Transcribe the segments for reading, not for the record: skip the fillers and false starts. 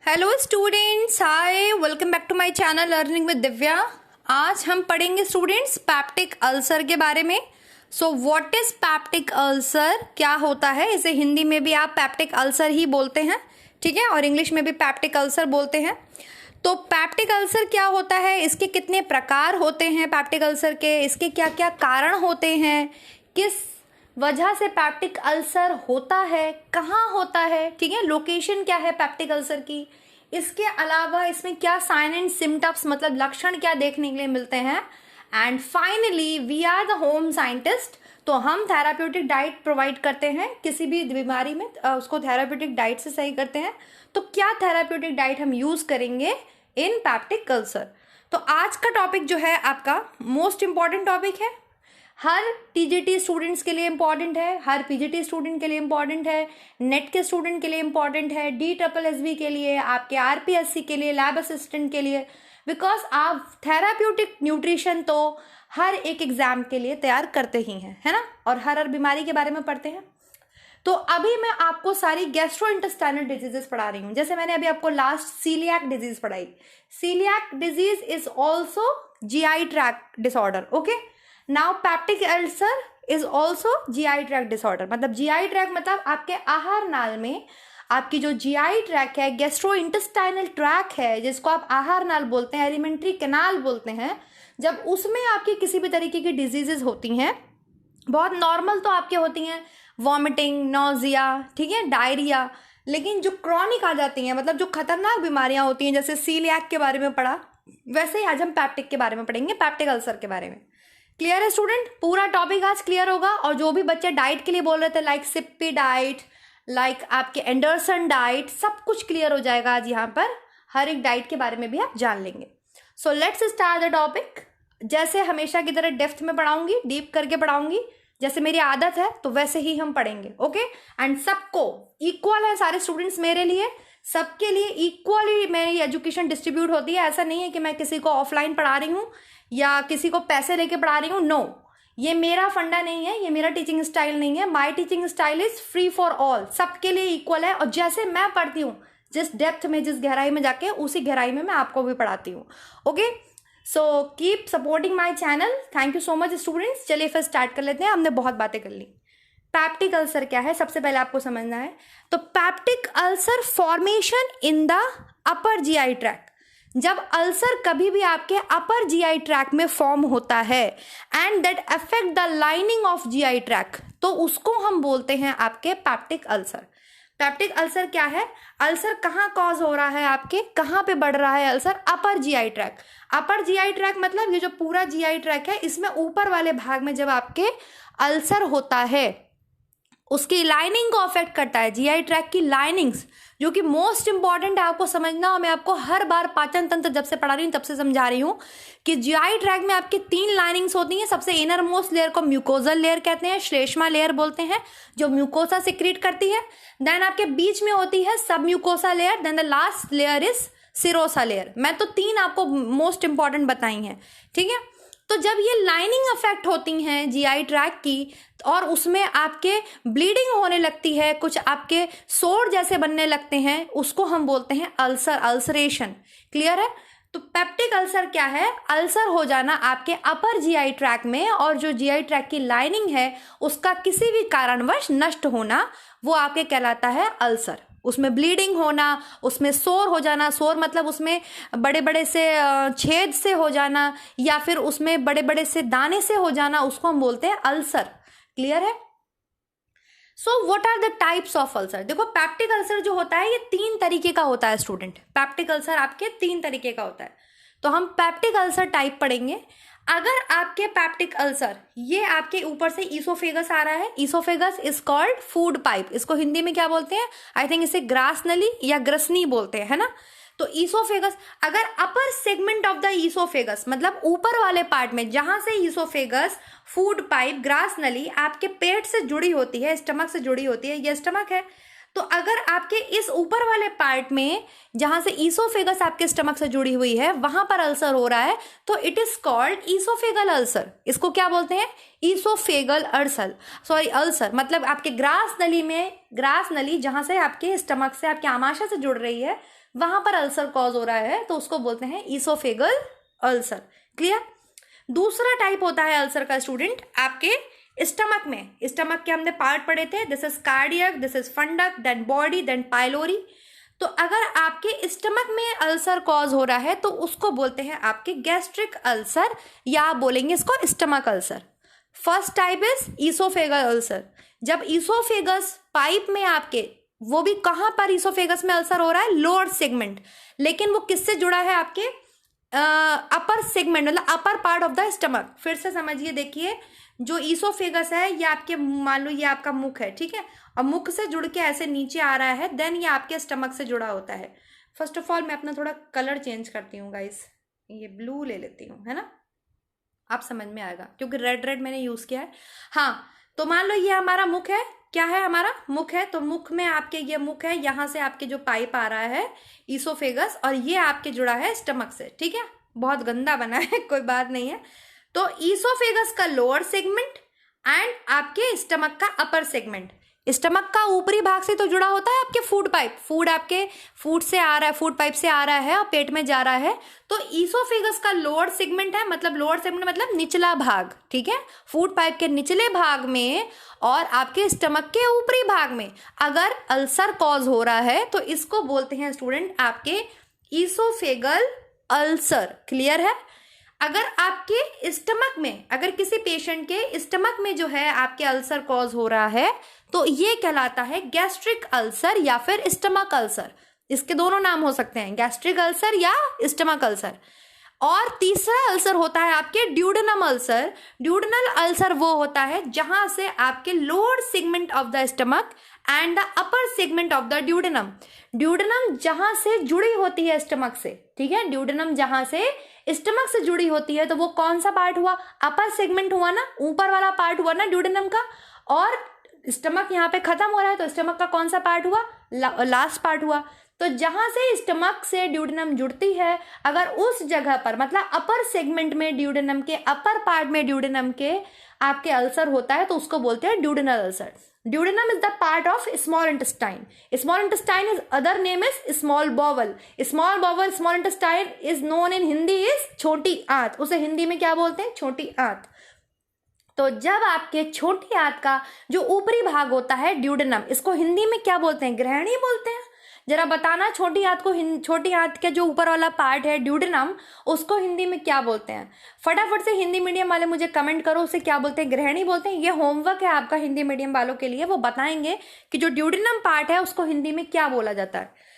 Hello students, hi, welcome back to my channel learning with Divya. आज हम पढ़ेंगे students peptic ulcer के बारे में। So what is peptic ulcer, क्या होता है? इसे हिंदी में भी आप पैप्टिक अल्सर ही बोलते हैं, ठीक है, और इंग्लिश में भी पैप्टिक अल्सर बोलते हैं। तो पैप्टिक अल्सर क्या होता है, इसके कितने प्रकार होते हैं पैप्टिक अल्सर के, इसके क्या क्या कारण होते हैं, किस वजह से पैप्टिक अल्सर होता है, कहाँ होता है, ठीक है, लोकेशन क्या है पैप्टिक अल्सर की, इसके अलावा इसमें क्या साइन एंड सिम्टम्स मतलब लक्षण क्या देखने के लिए मिलते हैं, and finally we are the home scientist. तो हम थेराप्यूटिक डाइट प्रोवाइड करते हैं किसी भी बीमारी में, उसको थेराप्यूटिक डाइट से सही करते हैं। तो क्या थेराप्यूटिक डाइट हम यूज करेंगे इन पैप्टिक अल्सर। तो आज का टॉपिक जो है आपका मोस्ट इंपॉर्टेंट टॉपिक है, हर टीजीटी स्टूडेंट्स के लिए इम्पॉर्टेंट है, हर पीजीटी स्टूडेंट के लिए इम्पॉर्टेंट है, नेट के स्टूडेंट के लिए इम्पॉर्टेंट है, DSSB के लिए, आपके RPSC के लिए, लैब असिस्टेंट के लिए, बिकॉज आप थेराप्यूटिक न्यूट्रिशन तो हर एक एग्जाम के लिए तैयार करते ही हैं, है ना, और हर बीमारी के बारे में पढ़ते हैं। तो अभी मैं आपको सारी गैस्ट्रोइंटेस्टाइनल डिजीजेस पढ़ा रही हूँ। जैसे मैंने अभी आपको लास्ट सीलियाक डिजीज पढ़ाई। Coeliac disease is also GI tract disorder. Okay, now peptic ulcer is also GI tract disorder. मतलब GI ट्रैक्ट मतलब आपके आहार नाल में आपकी जो GI ट्रैक है, गैस्ट्रो इंटेस्टाइनल ट्रैक है, जिसको आप आहार नाल बोलते हैं, एलिमेंट्री कैनाल बोलते हैं, जब उसमें आपकी किसी भी तरीके की डिजीजेज होती हैं, बहुत नॉर्मल तो आपके होती हैं, वॉमिटिंग, नोजिया, ठीक है, डायरिया, लेकिन जो क्रॉनिक आ जाती हैं, मतलब जो खतरनाक बीमारियां होती हैं, जैसे सीलियाक के बारे में पढ़ा, वैसे ही आज हम पैप्टिक के बारे में पढ़ेंगे, पैप्टिक अल्सर के बारे में। क्लियर है स्टूडेंट? पूरा टॉपिक आज क्लियर होगा। और जो भी बच्चे डाइट के लिए बोल रहे थे, लाइक सिप्पी डाइट, लाइक आपके एंडरसन डाइट, सब कुछ क्लियर हो जाएगा आज यहाँ पर। हर एक डाइट के बारे में भी आप जान लेंगे। So let's start the topic. जैसे हमेशा की तरह डेप्थ में पढ़ाऊंगी, डीप करके पढ़ाऊंगी, जैसे मेरी आदत है, तो वैसे ही हम पढ़ेंगे। ओके, एंड सबको इक्वल है, सारे स्टूडेंट्स मेरे लिए, सबके लिए इक्वली मेरी एजुकेशन डिस्ट्रीब्यूट होती है। ऐसा नहीं है कि मैं किसी को ऑफलाइन पढ़ा रही हूँ या किसी को पैसे लेके पढ़ा रही हूँ। नो, ये मेरा फंडा नहीं है, ये मेरा टीचिंग स्टाइल नहीं है। My teaching style is free for all, सबके लिए इक्वल है। और जैसे मैं पढ़ती हूँ, जिस डेप्थ में, जिस गहराई में जाके, उसी गहराई में मैं आपको भी पढ़ाती हूँ। Okay, so keep supporting my channel. Thank you so much students. चलिए फिर स्टार्ट कर लेते हैं। हमने बहुत बातें कर ली। पैप्टिक अल्सर क्या है, सबसे पहले आपको समझना है। तो peptic ulcer formation in the upper GI track. जब अल्सर कभी भी आपके अपर GI ट्रैक में फॉर्म होता है and that affect the lining of GI track, तो उसको हम बोलते हैं आपके पैप्टिक अल्सर। पैप्टिक अल्सर क्या है? अल्सर कहाँ कॉज हो रहा है, आपके कहाँ पे बढ़ रहा है अल्सर? अपर GI ट्रैक। अपर GI ट्रैक मतलब ये जो पूरा GI ट्रैक है, इसमें ऊपर वाले भाग में जब आपके अल्सर होता है, उसकी लाइनिंग को अफेक्ट करता है, GI ट्रैक की लाइनिंग्स, जो कि मोस्ट इंपॉर्टेंट है आपको समझना। और मैं आपको हर बार पाचन तंत्र जब से पढ़ा रही हूँ तब से समझा रही हूँ कि GI ट्रैक में आपकी 3 लाइनिंग्स होती हैं। सबसे इनर मोस्ट लेयर को म्यूकोजल लेयर कहते हैं, श्लेष्मा लेयर बोलते हैं, जो म्यूकोसा सिक्रीट करती है। देन आपके बीच में होती है सब mucosa layer, then the last layer is serosa layer. मैं तो 3 आपको मोस्ट इंपॉर्टेंट बताई हैं, ठीक है। तो जब ये लाइनिंग अफेक्ट होती हैं GI ट्रैक की, और उसमें आपके ब्लीडिंग होने लगती है, कुछ आपके सोर जैसे बनने लगते हैं, उसको हम बोलते हैं अल्सर, अल्सरेशन। क्लियर है? तो पैप्टिक अल्सर क्या है? अल्सर हो जाना आपके अपर GI ट्रैक में, और जो GI ट्रैक की लाइनिंग है उसका किसी भी कारणवश नष्ट होना, वो आपके कहलाता है अल्सर। उसमें ब्लीडिंग होना, उसमें सोर हो जाना, सोर मतलब उसमें बड़े बड़े से छेद से हो जाना, या फिर उसमें बड़े बड़े से दाने से हो जाना, उसको हम बोलते हैं अल्सर। क्लियर है? So what are the types of ulcer? देखो, पैप्टिक अल्सर जो होता है ये 3 तरीके का होता है स्टूडेंट। पैप्टिक अल्सर आपके 3 तरीके का होता है। तो हम पैप्टिक अल्सर टाइप पढ़ेंगे। अगर आपके पैप्टिक अल्सर, ये आपके ऊपर से ईसोफेगस आ रहा है, oesophagus is called food pipe. इसको हिंदी में क्या बोलते हैं? आई थिंक इसे ग्रास नली या ग्रसनी बोलते हैं, है ना। तो ईसोफेगस, अगर upper segment of the oesophagus मतलब ऊपर वाले पार्ट में, जहां से ईसोफेगस, फूड पाइप, ग्रास नली आपके पेट से जुड़ी होती है, स्टमक से जुड़ी होती है, ये स्टमक है, तो अगर आपके इस ऊपर वाले पार्ट में जहां से ईसोफेगस आपके स्टमक से जुड़ी हुई है वहां पर अल्सर हो रहा है तो it is called oesophageal ulcer. इसको क्या बोलते हैं? Oesophageal ulcer. मतलब आपके ग्रास नली जहां से आपके स्टमक से आपके आमाशय से जुड़ रही है वहां पर अल्सर कॉज हो रहा है तो उसको बोलते हैं ईसोफेगल अल्सर। क्लियर? दूसरा टाइप होता है अल्सर का स्टूडेंट आपके स्टमक में। स्टमक के हमने पार्ट पढ़े थे, this is cardiac, this is फंडक, देन बॉडी, देन पाइलोरी। तो अगर आपके स्टमक में अल्सर कॉज हो रहा है तो उसको बोलते हैं आपके गैस्ट्रिक अल्सर या आप बोलेंगे इसको stomach ulcer. First type is oesophageal ulcer. जब ईसोफेगस पाइप में आपके, वो भी कहां पर ईसोफेगस में अल्सर हो रहा है? Lower segment. लेकिन वो किससे जुड़ा है? आपके अपर सेगमेंट, मतलब upper part of the stomach. फिर से समझिए, देखिए जो ईसोफेगस है ये आपके, मान लो ये आपका मुख है, ठीक है, और मुख से जुड़ के ऐसे नीचे आ रहा है, देन ये आपके स्टमक से जुड़ा होता है। फर्स्ट ऑफ ऑल मैं अपना थोड़ा कलर चेंज करती हूँ गाइस, ये ब्लू ले लेती हूँ, है ना, आप समझ में आएगा क्योंकि रेड मैंने यूज किया है। हाँ, तो मान लो ये हमारा मुख है, क्या है? हमारा मुख है। तो मुख में आपके ये मुख है, यहाँ से आपके जो पाइप आ रहा है ईसोफेगस, और ये आपके जुड़ा है स्टमक से, ठीक है। बहुत गंदा बना है, कोई बात नहीं है। तो ईसोफेगस का लोअर सेगमेंट एंड आपके स्टमक का अपर सेगमेंट। स्टमक का ऊपरी भाग से तो जुड़ा होता है आपके फूड पाइप, फूड आपके फूड से आ रहा है, फूड पाइप से आ रहा है और पेट में जा रहा है। तो ईसोफेगस का लोअर सेगमेंट है, मतलब लोअर सेगमेंट मतलब निचला भाग, ठीक है, फूड पाइप के निचले भाग में और आपके स्टमक के ऊपरी भाग में अगर अल्सर कॉज हो रहा है तो इसको बोलते हैं स्टूडेंट आपके ईसोफेगल अल्सर। क्लियर है? अगर आपके स्टमक में, अगर किसी पेशेंट के स्टमक में जो है आपके अल्सर कॉज हो रहा है तो ये कहलाता है गैस्ट्रिक अल्सर या फिर स्टमक अल्सर। इसके दोनों नाम हो सकते हैं, गैस्ट्रिक अल्सर या स्टमक अल्सर। और तीसरा अल्सर होता है आपके ड्यूडेनम अल्सर। ड्यूडेनल अल्सर वो होता है जहां से आपके lower segment of the stomach and the upper segment of the duodenum जहां से जुड़ी होती है स्टमक से, ठीक है, ड्यूडेनम जहां से स्टमक से जुड़ी होती है तो वो कौन सा पार्ट हुआ? अपर सेगमेंट हुआ ना, ऊपर वाला पार्ट हुआ ना ड्यूडेनम का। और स्टमक यहाँ पे खत्म हो रहा है तो स्टमक का कौन सा पार्ट हुआ? लास्ट पार्ट हुआ। तो जहां से स्टमक से ड्यूडेनम जुड़ती है, अगर उस जगह पर, मतलब अपर सेगमेंट में ड्यूडेनम के, अपर पार्ट में ड्यूडेनम के आपके अल्सर होता है तो उसको बोलते हैं duodenal ulcer. Duodenum is the part of small intestine. Small intestine is other name is small bowel. Small bowel, small intestine is known in Hindi is छोटी आंत. उसे हिंदी में क्या बोलते हैं? छोटी आंत. तो जब आपके छोटी आंत का जो ऊपरी भाग होता है ड्यूडेनम, इसको हिंदी में क्या बोलते हैं? ग्रहणी बोलते हैं। जरा बताना, छोटी आंत को, छोटी आंत के जो ऊपर वाला पार्ट है ड्यूडेनम, उसको हिंदी में क्या बोलते हैं? फटाफट से हिंदी मीडियम वाले मुझे कमेंट करो, उसे क्या बोलते हैं? ग्रहणी बोलते हैं। ये होमवर्क है आपका हिंदी मीडियम वालों के लिए, वो बताएंगे कि जो ड्यूडेनम पार्ट है उसको हिंदी में क्या बोला जाता है।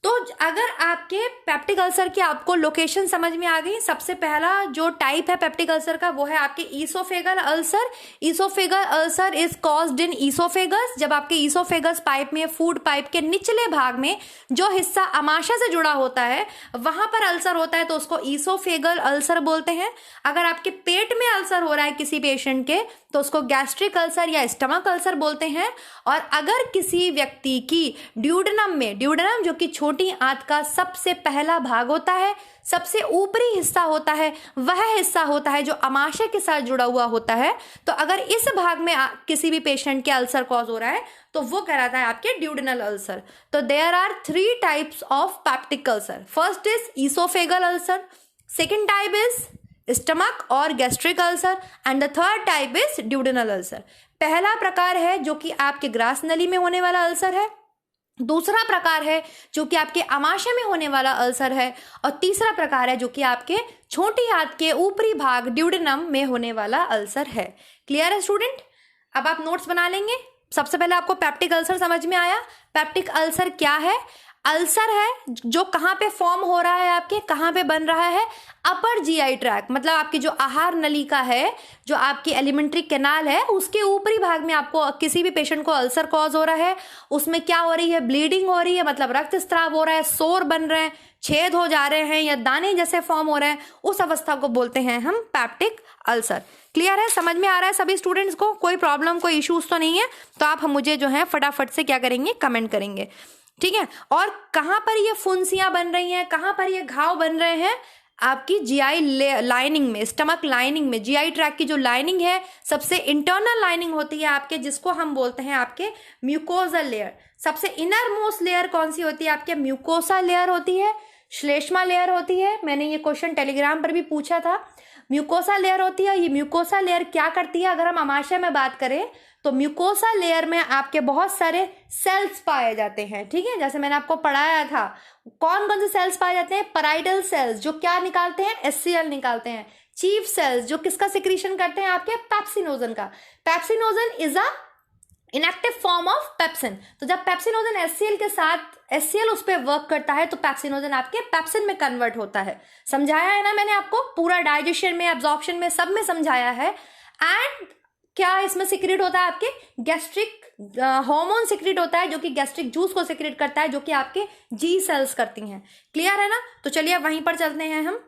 तो अगर आपके पेप्टिक अल्सर की आपको लोकेशन समझ में आ गई, सबसे पहला जो टाइप है पेप्टिक अल्सर का वो है आपके oesophageal ulcer. Oesophageal ulcer is caused in oesophagus. जब आपके ईसोफेगस पाइप में, फूड पाइप के निचले भाग में जो हिस्सा आमाशय से जुड़ा होता है वहां पर अल्सर होता है तो उसको ईसोफेगल अल्सर बोलते हैं। अगर आपके पेट में अल्सर हो रहा है किसी पेशेंट के तो उसको गैस्ट्रिक अल्सर या स्टमक अल्सर बोलते हैं। और अगर किसी व्यक्ति की ड्यूडेनम में, ड्यूडेनम जो कि छोटी आंत का सबसे पहला भाग होता है, सबसे ऊपरी हिस्सा होता है, वह हिस्सा होता है जो अमाशय के साथ जुड़ा हुआ होता है, तो अगर इस भाग में किसी भी पेशेंट के अल्सर कॉज हो रहा है तो वो कहलाता है आपके ड्यूडेनल अल्सर। तो there are 3 types of peptic ulcer. First is oesophageal ulcer, second type is stomach और gastric ulcer and the third type is duodenal ulcer. पहला प्रकार है जो कि आपके ग्रास नली में होने वाला अल्सर है, दूसरा प्रकार है जो कि आपके आमाशय में होने वाला अल्सर है, और तीसरा प्रकार है जो कि आपके छोटी आंत के ऊपरी भाग ड्यूडेनम में होने वाला अल्सर है। क्लियर है स्टूडेंट? अब आप नोट्स बना लेंगे। सबसे पहले आपको पेप्टिक अल्सर समझ में आया। पेप्टिक अल्सर क्या है? अल्सर है जो कहाँ पे फॉर्म हो रहा है, आपके कहाँ पे बन रहा है, अपर जीआई ट्रैक, मतलब आपकी जो आहार नलिका है, जो आपकी एलिमेंट्री कैनाल है, उसके ऊपरी भाग में आपको किसी भी पेशेंट को अल्सर कॉज हो रहा है, उसमें क्या हो रही है, ब्लीडिंग हो रही है, मतलब रक्त स्राव हो रहा है, सोर बन रहे हैं, छेद हो जा रहे हैं या दाने जैसे फॉर्म हो रहे हैं, उस अवस्था को बोलते हैं हम पैप्टिक अल्सर। क्लियर है, समझ में आ रहा है सभी स्टूडेंट्स को? कोई प्रॉब्लम, कोई इश्यूज तो नहीं है? तो आप हम मुझे जो है फटाफट से क्या करेंगे, कमेंट करेंगे, ठीक है। और कहाँ पर ये फुंसियां बन रही हैं, कहाँ पर ये घाव बन रहे हैं, आपकी जीआई लाइनिंग में, स्टमक लाइनिंग में, जीआई ट्रैक की जो लाइनिंग है, सबसे इंटरनल लाइनिंग होती है आपके, जिसको हम बोलते हैं आपके म्यूकोजल लेयर। सबसे इनर मोस्ट लेयर कौन सी होती है आपके? म्यूकोसा लेयर होती है, श्लेष्मा लेयर होती है। मैंने ये क्वेश्चन टेलीग्राम पर भी पूछा था। म्यूकोसा लेयर होती है। ये म्यूकोसा लेयर क्या करती है, अगर हम आमाशय में बात करें तो म्यूकोसा लेयर में आपके बहुत सारे सेल्स पाए जाते हैं, ठीक है। जैसे मैंने आपको पढ़ाया था, कौन कौन से सेल्स पाए जाते हैं? पैराइटल सेल्स जो क्या निकालते हैं, एचसीएल निकालते हैं। चीफ सेल्स जो किसका सिक्रीशन करते हैं, आपके पेप्सिनोजन का। Pepsinogen is a inactive form of pepsin. तो जब पेप्सिनोजन एचसीएल के साथ एचसीएल उस पर वर्क करता है तो पेप्सिनोजन आपके पेप्सिन में कन्वर्ट होता है। समझाया है ना मैंने आपको, पूरा डाइजेशन में, एब्जॉर्प्शन में, सब में समझाया है। एंड क्या इसमें सिक्रेट होता है, आपके गैस्ट्रिक हार्मोन सिक्रेट होता है, जो कि गैस्ट्रिक जूस को सिक्रेट करता है, जो कि आपके जी सेल्स करती हैं। क्लियर है ना? तो चलिए वहीं पर चलते हैं, हम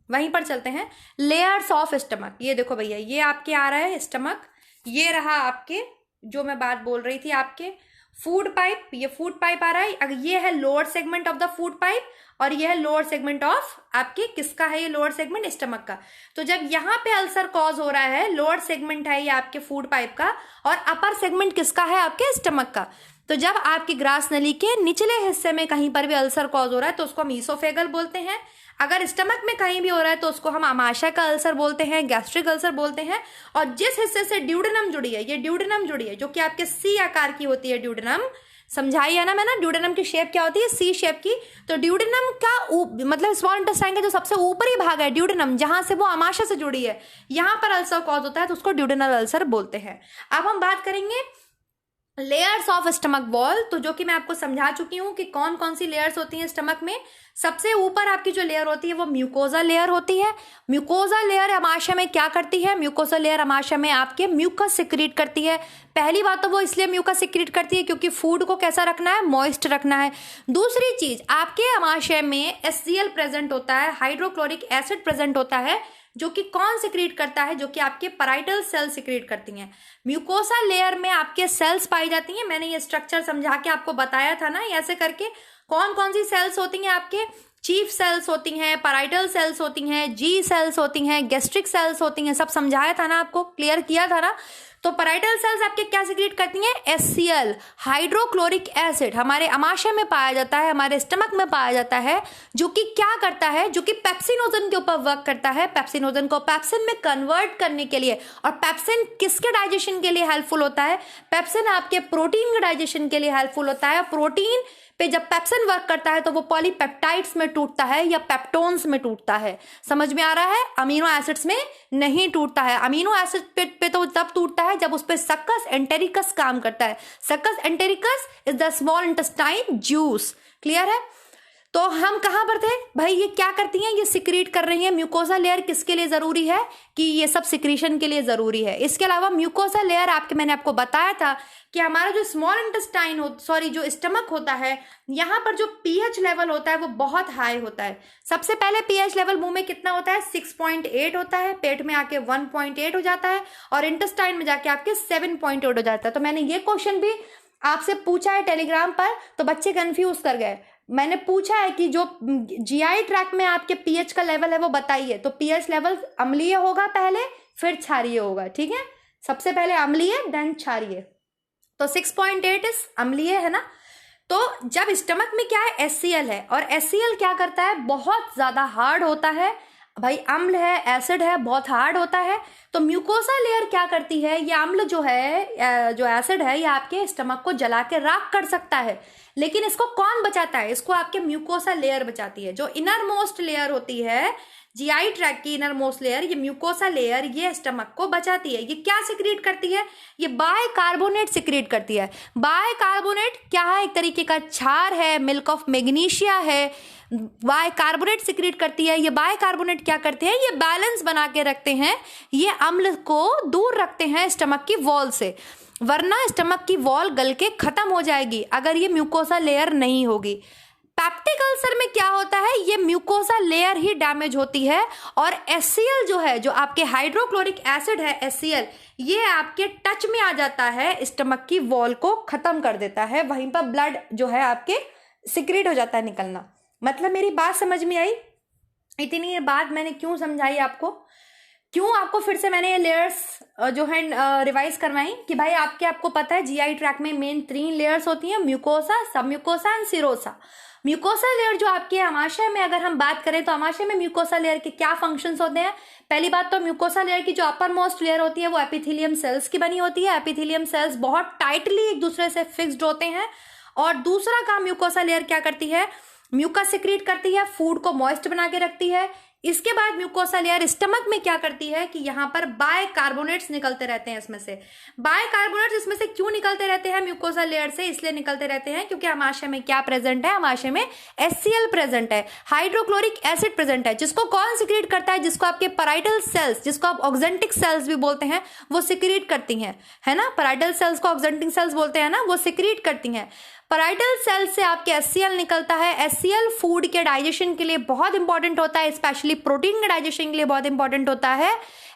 वहीं पर चलते हैं। लेयर्स ऑफ स्टमक, ये देखो भैया, ये आपके आ रहा है स्टमक, ये रहा आपके जो मैं बात बोल रही थी, आपके फूड पाइप, ये फूड पाइप आ रहा है। अगर ये है lower segment of the food pipe और ये है लोअर सेगमेंट ऑफ आपके किसका है, ये लोअर सेगमेंट स्टमक का। तो जब यहाँ पे अल्सर कॉज हो रहा है, लोअर सेगमेंट है ये आपके फूड पाइप का और अपर सेगमेंट किसका है, आपके स्टमक का। तो जब आपकी ग्रास नली के निचले हिस्से में कहीं पर भी अल्सर कॉज हो रहा है तो उसको हम ईसोफेगल बोलते हैं। अगर स्टमक में कहीं भी हो रहा है तो उसको हम आमाशय का अल्सर बोलते हैं, गैस्ट्रिक अल्सर बोलते हैं। और जिस हिस्से से ड्यूडेनम जुड़ी है, ये ड्यूडेनम जुड़ी है, जो कि आपके सी आकार की होती है ड्यूडेनम, समझाई है ना मैंने, ड्यूडेनम की शेप क्या होती है, सी शेप की। तो ड्यूडेनम का मतलब स्मॉल इंटेस्टाइन का जो सबसे ऊपरी भाग है ड्यूडेनम, जहां से वो आमाशय से जुड़ी है, यहां पर अल्सर कॉज होता है तो उसको ड्यूडेनल अल्सर बोलते हैं। अब हम बात करेंगे लेयर्स ऑफ स्टमक वॉल, तो जो कि मैं आपको समझा चुकी हूं कि कौन कौन सी लेयर्स होती हैं स्टमक में। सबसे ऊपर आपकी जो लेयर होती है वो म्यूकोजा लेयर होती है। म्यूकोजा लेयर आमाशय में क्या करती है, म्यूकोजा लेयर आमाशय में आपके म्यूकस सिक्रीट करती है। पहली बात तो वो इसलिए म्यूकस सिक्रीट करती है क्योंकि फूड को कैसा रखना है, मॉइस्ट रखना है। दूसरी चीज, आपके आमाशय में एचसीएल प्रेजेंट होता है, हाइड्रोक्लोरिक एसिड प्रेजेंट होता है, जो कि कौन सिक्रीट करता है, जो कि आपके पैराइटल सेल सिक्रीट करती हैं। म्यूकोसा लेयर में आपके सेल्स पाई जाती हैं। मैंने ये स्ट्रक्चर समझा के आपको बताया था ना, ऐसे करके कौन कौन सी सेल्स होती हैं, आपके चीफ सेल्स होती हैं, पैराइटल सेल्स होती हैं, जी सेल्स होती हैं, गैस्ट्रिक सेल्स होती हैं, सब समझाया था ना आपको, क्लियर किया था ना। तो पैराइटल सेल्स आपके क्या सिक्रीट करती हैं, एचसीएल, हाइड्रोक्लोरिक एसिड, हमारे आमाशय में पाया जाता है, हमारे स्टमक में पाया जाता है, जो कि क्या करता है, जो कि पेप्सिनोजन के ऊपर वर्क करता है, पेप्सिनोजन को पेप्सिन में कन्वर्ट करने के लिए। और पेप्सिन किसके डाइजेशन के लिए हेल्पफुल होता है, पेप्सिन आपके प्रोटीन के डाइजेशन के लिए हेल्पफुल होता है। प्रोटीन पे जब पेप्सिन वर्क करता है तो वो पॉलीपेप्टाइड्स में टूटता है या पेप्टोन्स में टूटता है। समझ में आ रहा है? अमीनो एसिड्स में नहीं टूटता है। अमीनो एसिड पे तो तब टूटता है जब उस पे सक्कस एंटेरिकस काम करता है। Succus entericus is the small intestine juice. Clear है? तो हम कहां पर थे भाई, ये क्या करती हैं, ये सिक्रीट कर रही हैं। म्यूकोसा लेयर किसके लिए जरूरी है, कि ये सब सिक्रीशन के लिए जरूरी है। इसके अलावा म्यूकोसा लेयर मैंने आपको बताया था कि हमारा जो स्मॉल इंटेस्टाइन जो स्टमक होता है, यहाँ पर जो पीएच लेवल होता है वो बहुत हाई होता है। सबसे पहले पीएच लेवल मुंह में कितना होता है, 6.8 होता है, पेट में आके 1.8 हो जाता है और इंटेस्टाइन में जाके आपके 7.8 हो जाता है। तो मैंने ये क्वेश्चन भी आपसे पूछा है टेलीग्राम पर, तो बच्चे कंफ्यूज कर गए। मैंने पूछा है कि जो जीआई ट्रैक में आपके पीएच का लेवल है वो बताइए। तो पीएच लेवल अम्लीय होगा पहले, फिर क्षारीय होगा, ठीक है। सबसे पहले अम्लीय, देन क्षारीय। तो 6.8 इस अम्लीय है ना। तो जब स्टमक में क्या है, एचसीएल है, और एचसीएल क्या करता है, बहुत ज्यादा हार्ड होता है, भाई अम्ल है, एसिड है, बहुत हार्ड होता है। तो म्यूकोसा लेयर क्या करती है, ये अम्ल जो है, जो एसिड है, ये आपके स्टमक को जला के राख कर सकता है, लेकिन इसको कौन बचाता है, इसको आपके म्यूकोसा लेयर बचाती है। जो इनर मोस्ट लेयर होती है, जीआई ट्रैक्ट की इनर मोस्ट लेयर, ये म्यूकोसा लेयर, ये स्टमक को बचाती है। ये क्या सिक्रीट करती है, ये बाइकार्बोनेट सिक्रीट करती है। बाइकार्बोनेट क्या है, एक तरीके का क्षार है, मिल्क ऑफ मैग्नीशिया है, बाइकार्बोनेट सिक्रीट करती है। ये बाइकार्बोनेट क्या करते हैं, ये बैलेंस बना के रखते हैं, ये अम्ल को दूर रखते हैं स्टमक की वॉल से, वरना स्टमक की वॉल गल के खत्म हो जाएगी अगर ये म्यूकोसा लेयर नहीं होगी। पेप्टिक अल्सर में क्या होता है, ये म्यूकोसा लेयर ही डैमेज होती है और HCl जो है, जो आपके हाइड्रोक्लोरिक एसिड है HCl, ये आपके टच में आ जाता है, स्टमक की वॉल को खत्म कर देता है, वहीं पर ब्लड जो है आपके सिक्रेट हो जाता है, निकलना। मतलब मेरी बात समझ में आई? इतनी बात मैंने क्यों समझाई आपको, क्यों आपको फिर से मैंने ये लेयर्स जो है रिवाइज करवाई कि भाई आपको पता है जीआई ट्रैक्ट में मेन 3 लेयर्स होती हैं, म्यूकोसा, सब mucosa and serosa. Mucosa layer जो आपके आमाशय में अगर हम बात करें तो आमाशय में म्यूकोसा लेयर के क्या फंक्शंस होते हैं। पहली बात तो म्यूकोसा लेयर की जो अपर मोस्ट लेयर होती है वो एपिथेलियम सेल्स की बनी होती है। एपिथेलियम सेल्स बहुत टाइटली एक दूसरे से फिक्स्ड होते हैं। और दूसरा काम म्यूकोसा लेयर क्या करती है, म्यूकस सिक्रीट करती है, फूड को मॉइस्ट बना के रखती है। इसके बाद म्यूकोसा लेयर स्टमक में क्या करती है कि यहाँ पर बाइकार्बोनेट्स निकलते रहते हैं इसमें से। बाइकार्बोनेट्स इसमें से क्यों निकलते रहते हैं म्यूकोसा लेयर से, इसलिए निकलते रहते हैं क्योंकि आमाशय में क्या प्रेजेंट है, आमाशय में HCl प्रेजेंट है, हाइड्रोक्लोरिक एसिड प्रेजेंट है, जिसको कौन सिक्रीट करता है, जिसको आपके पैराइटल सेल्स, जिसको आप ऑक्जेंटिक सेल्स भी बोलते हैं, वो सिक्रीट करती हैं, है ना। पैराइटल सेल्स को ऑक्जेंटिक सेल्स बोलते हैं ना, वो सिक्रीट करती हैं। पैराइटल सेल से आपके HCl निकलता है। HCl फूड के डाइजेशन के लिए बहुत इंपॉर्टेंट होता है, स्पेशली प्रोटीन के डाइजेशन के लिए बहुत इंपॉर्टेंट होता है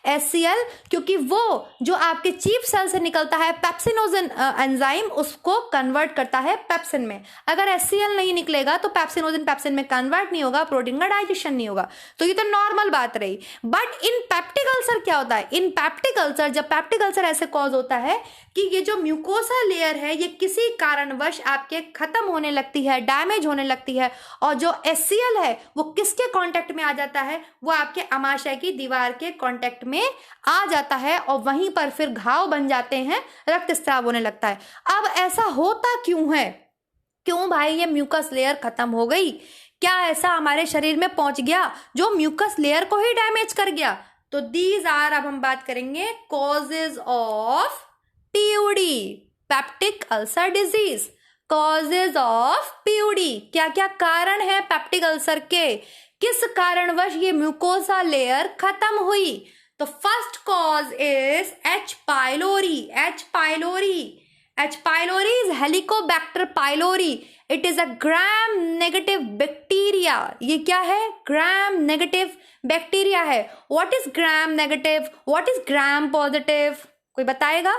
HCl, क्योंकि वो जो आपके चीफ सेल से निकलता है पेप्सिनोजन एंजाइम उसको कन्वर्ट करता है पेप्सिन में। अगर HCl नहीं निकलेगा तो पेप्सिनोजन पेप्सिन में कन्वर्ट नहीं होगा, प्रोटीन का डाइजेशन नहीं होगा। तो ये तो नॉर्मल बात रही। बट इन पेप्टिक अल्सर क्या होता है, इन पेप्टिक अल्सर, जब पेप्टिक अल्सर ऐसे कॉज होता है कि ये जो म्यूकोसा लेयर है ये किसी कारणवश आपके खत्म होने लगती है, डैमेज होने लगती है, और जो HCl है वो किसके कांटेक्ट में आ जाता है, वो आपके आमाशय की दीवार के कांटेक्ट में आ जाता है और वहीं पर फिर घाव बन जाते हैं, रक्तस्राव होने लगता है। अब ऐसा होता क्यों है, क्यों भाई ये म्यूकस लेयर खत्म हो गई, क्या ऐसा हमारे शरीर में पहुंच गया जो म्यूकस लेयर को ही डैमेज कर गया? तो दीज आर, अब हम बात करेंगे causes of PUD, peptic ulcer disease. Causes of PUD, क्या क्या कारण है पेप्टिक अल्सर के, किस कारणवश ये म्यूकोसा लेयर खत्म हुई? तो first cause is H. pylori. H. pylori. H. pylori is Helicobacter pylori. It is a gram negative bacteria. ये क्या है, gram negative बैक्टीरिया है। What is gram negative? What is gram positive? कोई बताएगा?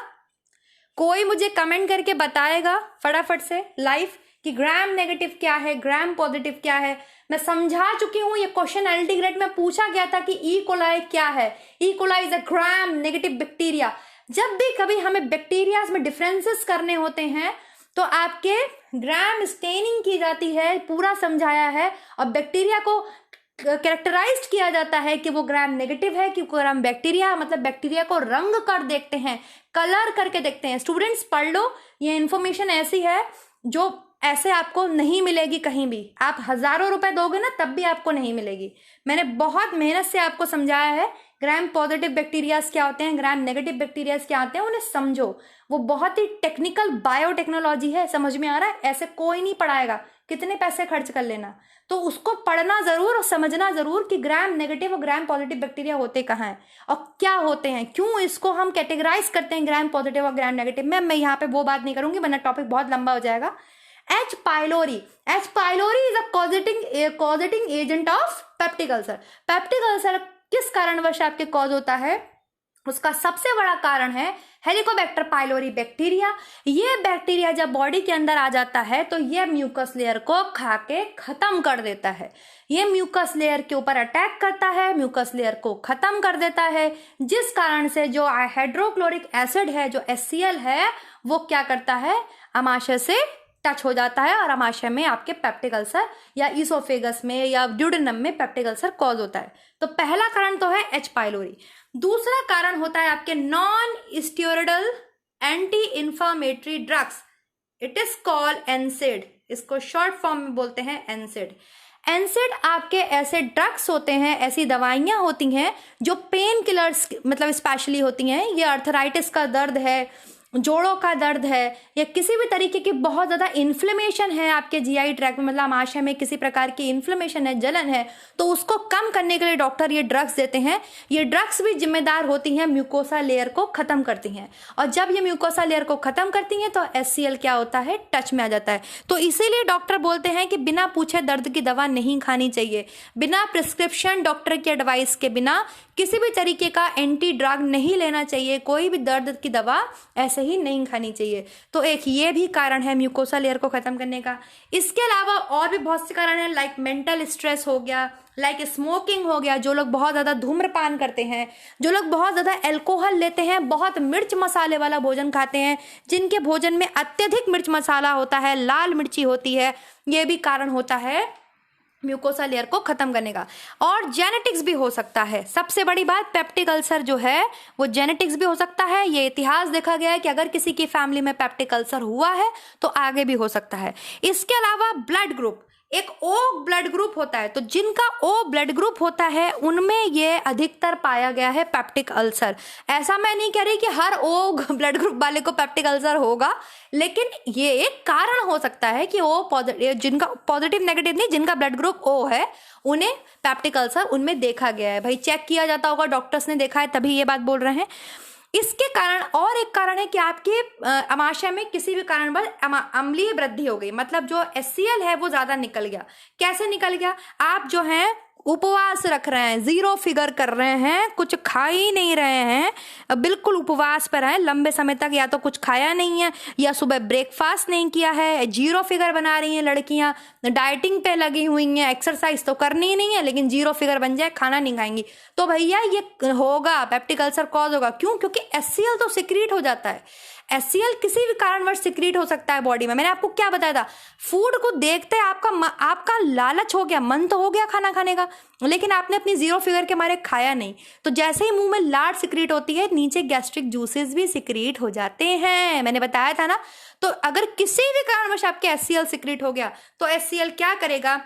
कोई मुझे कमेंट करके बताएगा फटाफट से लाइव कि ग्राम नेगेटिव क्या है, ग्राम पॉजिटिव क्या है। मैं समझा चुकी हूं, ये क्वेश्चन एलटी ग्रेड में पूछा गया था कि ई कोलाई क्या है। E coli is a gram negative bacteria. जब भी कभी हमें बैक्टीरियाज में डिफरेंसेस करने होते हैं तो आपके ग्राम स्टेनिंग की जाती है, पूरा समझाया है, और बैक्टीरिया को कैरेक्टराइज्ड किया जाता है कि वो ग्राम नेगेटिव है, कि ग्राम बैक्टीरिया, मतलब बैक्टीरिया को रंग कर देखते हैं, कलर करके देखते हैं। स्टूडेंट्स पढ़ लो, ये इन्फॉर्मेशन ऐसी है जो ऐसे आपको नहीं मिलेगी कहीं भी। आप हजारों रुपए दोगे ना तब भी आपको नहीं मिलेगी। मैंने बहुत मेहनत से आपको समझाया है ग्राम पॉजिटिव बैक्टीरियाज क्या होते हैं, ग्राम नेगेटिव बैक्टीरियाज क्या होते हैं, उन्हें समझो। वो बहुत ही टेक्निकल बायोटेक्नोलॉजी है, समझ में आ रहा है? ऐसे कोई नहीं पढ़ाएगा, कितने पैसे खर्च कर लेना। तो उसको पढ़ना जरूर और समझना जरूर कि ग्राम नेगेटिव और ग्राम पॉजिटिव बैक्टीरिया होते कहाँ हैं और क्या होते हैं, क्यों इसको हम कैटेगराइज करते हैं ग्राम पॉजिटिव और ग्राम नेगेटिव में। मैं यहाँ पे वो बात नहीं करूंगी वरना टॉपिक बहुत लंबा हो जाएगा। H. pylori. H. pylori is a causating agent of peptic ulcer. Peptic ulcer किस कारणवश आपके कॉज होता है? उसका सबसे बड़ा कारण है हेलिकोबैक्टर पाइलोरी बैक्टीरिया। ये बैक्टीरिया जब बॉडी के अंदर आ जाता है तो ये म्यूकस लेयर को खा के खत्म कर देता है। ये म्यूकस लेयर के ऊपर अटैक करता है, म्यूकस लेयर को खत्म कर देता है, जिस कारण से जो हाइड्रोक्लोरिक एसिड है, जो HCl है, वो क्या करता है, आमाशय से टच हो जाता है और आमाशय में आपके पेप्टिक अल्सर या इसोफेगस में या ड्यूडेनम में पेप्टिक अल्सर कॉज होता है। तो पहला कारण तो है एच पाइलोरी। दूसरा कारण होता है आपके non steroidal anti inflammatory drugs, it is called एनसेड, इसको शॉर्ट फॉर्म में बोलते हैं एनसेड। एनसेड आपके ऐसे ड्रग्स होते हैं, ऐसी दवाइयां होती हैं जो पेन किलर्स मतलब स्पेशली होती हैं। ये अर्थराइटिस का दर्द है, जोड़ों का दर्द है, या किसी भी तरीके की बहुत ज़्यादा इन्फ्लेमेशन है आपके जीआई ट्रैक्ट में, मतलब आमाशय में किसी प्रकार की इन्फ्लेमेशन है, जलन है, तो उसको कम करने के लिए डॉक्टर ये ड्रग्स देते हैं। ये ड्रग्स भी जिम्मेदार होती हैं म्यूकोसा लेयर को ख़त्म करती हैं, और जब ये म्यूकोसा लेयर को ख़त्म करती हैं तो HCl क्या होता है, टच में आ जाता है। तो इसीलिए डॉक्टर बोलते हैं कि बिना पूछे दर्द की दवा नहीं खानी चाहिए, बिना प्रिस्क्रिप्शन डॉक्टर की एडवाइस के बिना किसी भी तरीके का एंटी ड्रग नहीं लेना चाहिए, कोई भी दर्द की दवा ऐसे ही नहीं खानी चाहिए। तो एक ये भी कारण है म्यूकोसा लेयर को खत्म करने का। इसके अलावा और भी बहुत से कारण हैं, लाइक मेंटल स्ट्रेस हो गया, लाइक स्मोकिंग हो गया, जो लोग बहुत ज़्यादा धूम्रपान करते हैं, जो लोग बहुत ज़्यादा अल्कोहल लेते हैं, बहुत मिर्च मसाले वाला भोजन खाते हैं, जिनके भोजन में अत्यधिक मिर्च मसाला होता है, लाल मिर्ची होती है, ये भी कारण होता है म्यूकोसा लेयर को खत्म करने का। और जेनेटिक्स भी हो सकता है। सबसे बड़ी बात, पेप्टिक अल्सर जो है वो जेनेटिक्स भी हो सकता है। ये इतिहास देखा गया है कि अगर किसी की फैमिली में पेप्टिक अल्सर हुआ है तो आगे भी हो सकता है। इसके अलावा ब्लड ग्रुप, एक ओ ब्लड ग्रुप होता है, तो जिनका ओ ब्लड ग्रुप होता है उनमें ये अधिकतर पाया गया है पेप्टिक अल्सर। ऐसा मैं नहीं कह रही कि हर ओ ब्लड ग्रुप वाले को पेप्टिक अल्सर होगा, लेकिन ये एक कारण हो सकता है कि ओ पॉजिटिव, जिनका पॉजिटिव नेगेटिव नहीं, जिनका ब्लड ग्रुप ओ है उन्हें पेप्टिक अल्सर उनमें देखा गया है। भाई चेक किया जाता होगा, डॉक्टर्स ने देखा है तभी ये बात बोल रहे हैं। इसके कारण और एक कारण है कि आपके आमाशय में किसी भी कारणवश अम्लीय वृद्धि हो गई, मतलब जो HCl है वो ज्यादा निकल गया। कैसे निकल गया? आप जो है उपवास रख रहे हैं, 0 फिगर कर रहे हैं, कुछ खा ही नहीं रहे हैं, बिल्कुल उपवास पर हैं लंबे समय तक, या तो कुछ खाया नहीं है या सुबह ब्रेकफास्ट नहीं किया है, 0 फिगर बना रही हैं लड़कियां, डाइटिंग पे लगी हुई हैं, एक्सरसाइज तो करनी ही नहीं है लेकिन 0 फिगर बन जाए, खाना नहीं खाएंगी, तो भैया ये होगा, पेप्टिक अल्सर कॉज होगा। क्यों? क्योंकि HCl तो सिक्रीट हो जाता है। HCl किसी भी कारणवश सिक्रीट हो सकता है बॉडी में। मैंने आपको क्या बताया था, फूड को देखते आपका लालच हो गया, मन तो हो गया खाना खाने का, लेकिन आपने अपनी 0 फिगर के मारे खाया नहीं, तो जैसे ही मुंह में लार सिक्रीट होती है, नीचे गैस्ट्रिक जूसेस भी सिक्रीट हो जाते हैं। मैंने बताया था ना। तो अगर किसी भी कारणवश आपके HCl सिक्रीट हो गया तो HCl क्या करेगा,